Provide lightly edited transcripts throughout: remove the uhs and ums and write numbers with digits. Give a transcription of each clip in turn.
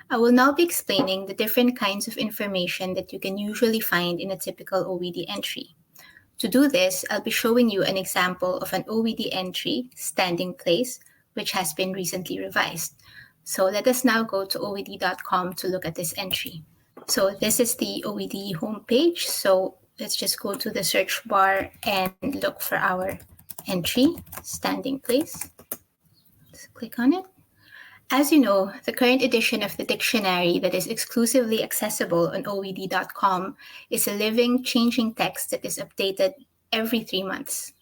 I will now be explaining the different kinds of information that you can usually find in a typical OED entry. To do this, I'll be showing you an example of an OED entry, standing place, which has been recently revised. So let us now go to OED.com to look at this entry. So this is the OED homepage. So let's just go to the search bar and look for our entry, standing place. Let's click on it. As you know, the current edition of the dictionary that is exclusively accessible on OED.com is a living, changing text that is updated every 3 months.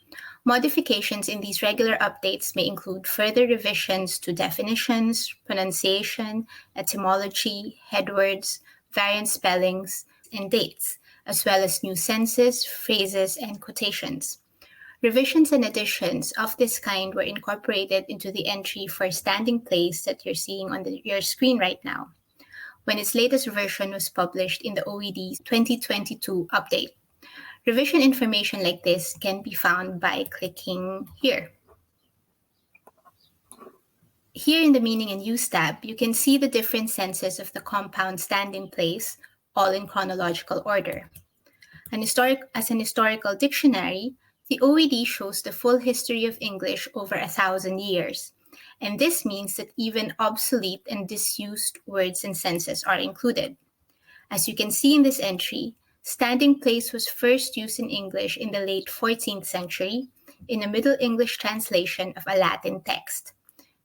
Modifications in these regular updates may include further revisions to definitions, pronunciation, etymology, headwords, variant spellings, and dates, as well as new senses, phrases, and quotations. Revisions and additions of this kind were incorporated into the entry for standing place that you're seeing on your screen right now, when its latest version was published in the OED 2022 update. Revision information like this can be found by clicking here. Here in the Meaning and Use tab, you can see the different senses of the compound standing place, all in chronological order. As an historical dictionary, the OED shows the full history of English over 1,000 years, and this means that even obsolete and disused words and senses are included. As you can see in this entry, standing place was first used in English in the late 14th century in a Middle English translation of a Latin text.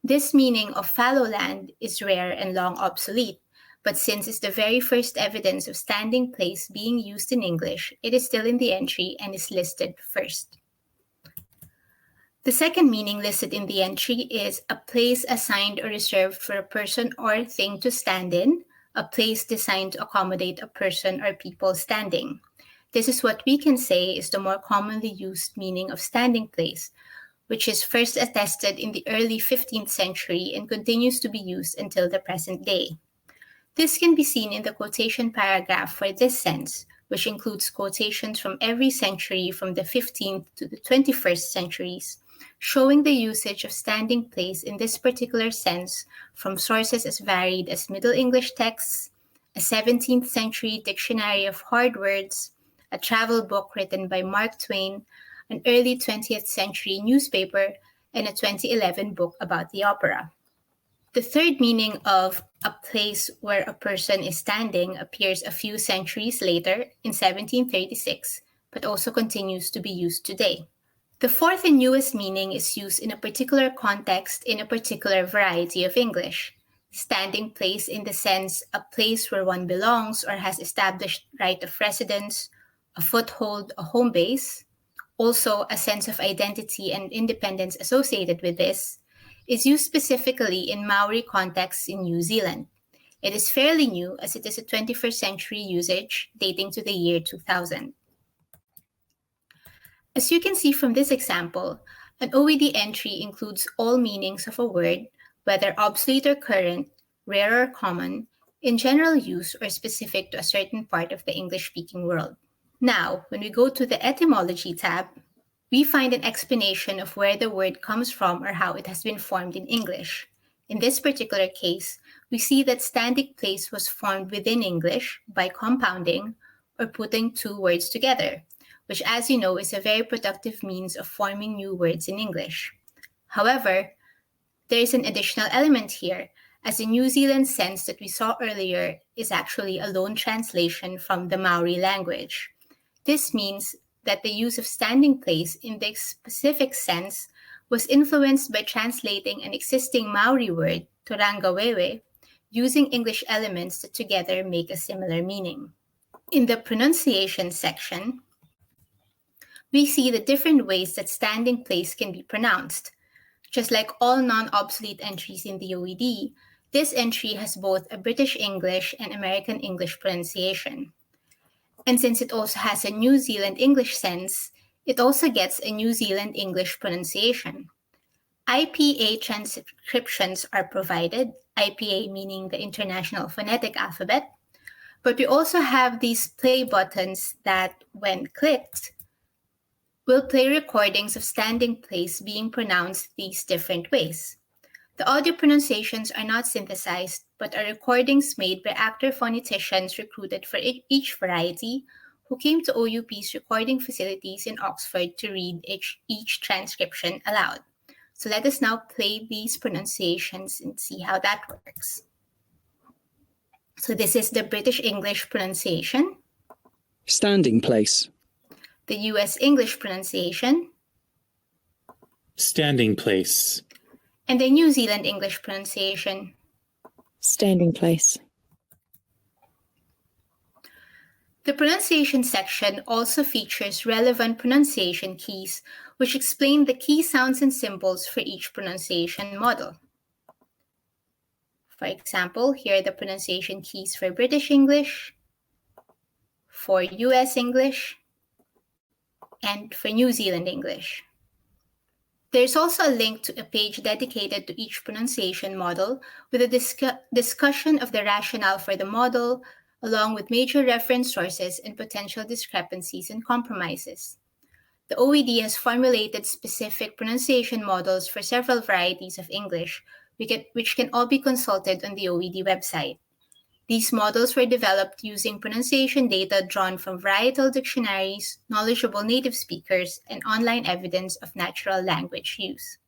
This meaning of fallow land is rare and long obsolete, but since it's the very first evidence of standing place being used in English, it is still in the entry and is listed first. The second meaning listed in the entry is a place assigned or reserved for a person or thing to stand in, a place designed to accommodate a person or people standing. This is what we can say is the more commonly used meaning of standing place, which is first attested in the early 15th century and continues to be used until the present day. This can be seen in the quotation paragraph for this sense, which includes quotations from every century from the 15th to the 21st centuries, showing the usage of standing place in this particular sense from sources as varied as Middle English texts, a 17th century dictionary of hard words, a travel book written by Mark Twain, an early 20th century newspaper, and a 2011 book about the opera. The third meaning of a place where a person is standing appears a few centuries later in 1736, but also continues to be used today. The fourth and newest meaning is used in a particular context in a particular variety of English. Standing place in the sense a place where one belongs or has established right of residence, a foothold, a home base, also a sense of identity and independence associated with this, is used specifically in Maori contexts in New Zealand. It is fairly new as it is a 21st century usage dating to the year 2000. As you can see from this example, an OED entry includes all meanings of a word, whether obsolete or current, rare or common, in general use or specific to a certain part of the English-speaking world. Now, when we go to the etymology tab, we find an explanation of where the word comes from or how it has been formed in English. In this particular case, we see that standing place was formed within English by compounding or putting two words together, which, as you know, is a very productive means of forming new words in English. However, there is an additional element here, as the New Zealand sense that we saw earlier is actually a loan translation from the Maori language. This means that the use of standing place in the specific sense was influenced by translating an existing Maori word, torangawewe, using English elements that together make a similar meaning. In the pronunciation section, we see the different ways that standing place can be pronounced. Just like all non-obsolete entries in the OED, this entry has both a British English and American English pronunciation. And since it also has a New Zealand English sense, it also gets a New Zealand English pronunciation. IPA transcriptions are provided, IPA meaning the International Phonetic Alphabet, but we also have these play buttons that, when clicked, will play recordings of standing place being pronounced these different ways. The audio pronunciations are not synthesized, but are recordings made by actor phoneticians recruited for each variety who came to OUP's recording facilities in Oxford to read each transcription aloud. So let us now play these pronunciations and see how that works. So this is the British English pronunciation, Standing place. the US English pronunciation, Standing place. and the New Zealand English pronunciation. Standing place. The pronunciation section also features relevant pronunciation keys, which explain the key sounds and symbols for each pronunciation model. For example, here are the pronunciation keys for British English, for US English, and for New Zealand English. There's also a link to a page dedicated to each pronunciation model with a discussion of the rationale for the model, along with major reference sources and potential discrepancies and compromises. The OED has formulated specific pronunciation models for several varieties of English, which can all be consulted on the OED website. These models were developed using pronunciation data drawn from varietal dictionaries, knowledgeable native speakers, and online evidence of natural language use.